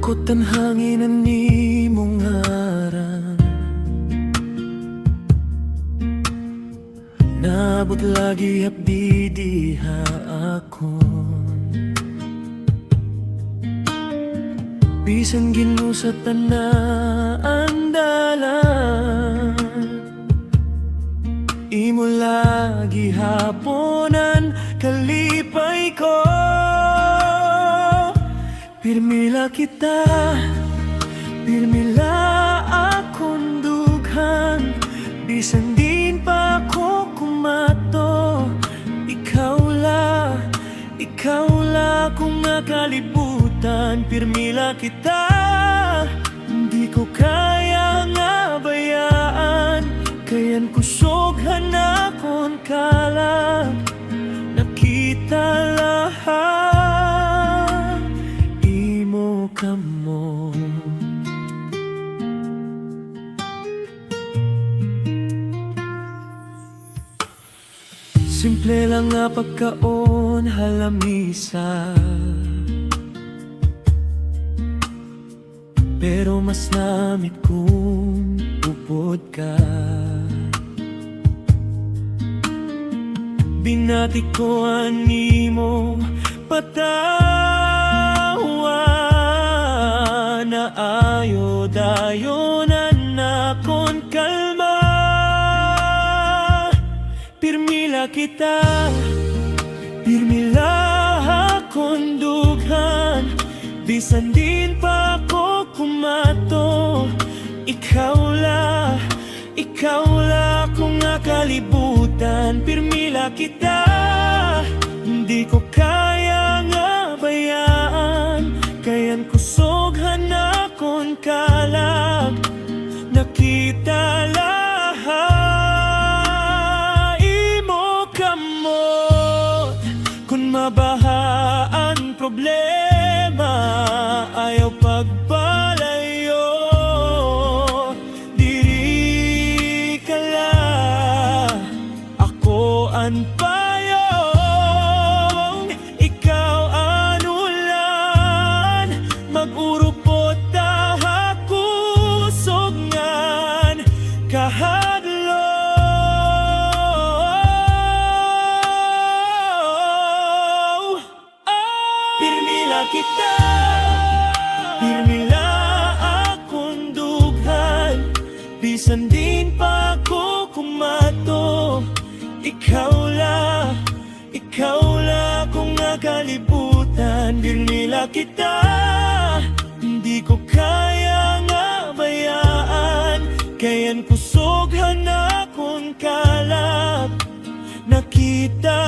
Ako tanhangin na nimong ngaran, nabot lagi abdi diha akon. Bisan ginusat na andalan, imo lagi haponan kalipay ko. Pirmila kita, pirmila akong dughan, bisan din pa ako kumato. Ikaw la kung nakalibutan. Pirmila kita, hindi ko kaya nga bayaan. Kayan kusoghan akong kalag, nakita lahat imo kamo. Simple lang nga pagkaon halamisa, pero mas namit kung upod ka. Binati ko animo patawa, na ayo dayonan akon kalma. Pirmila kita, pirmila akong dughan, bisan din pa ako kumato. Ikaw la kung nakalibutan. Pirmila kita, hindi ko kaya nga bayaan. Kayan kusoghan akong kalag, nakita lahat imo kamot. Kung mabahaan problema, ayaw pagbalayo. Diri ka la, ako ang payong, ikaw anulan. Mag-urupot tahakusog ngan kahadlaw. Pirmila kita, pirmila akong dughan, bisan din pa ako kumato. Ikaw la kung nakalibutan. Pirmila kita, hindi ko kaya nga bayaan. Kayan kusoghan akong kalag, nakita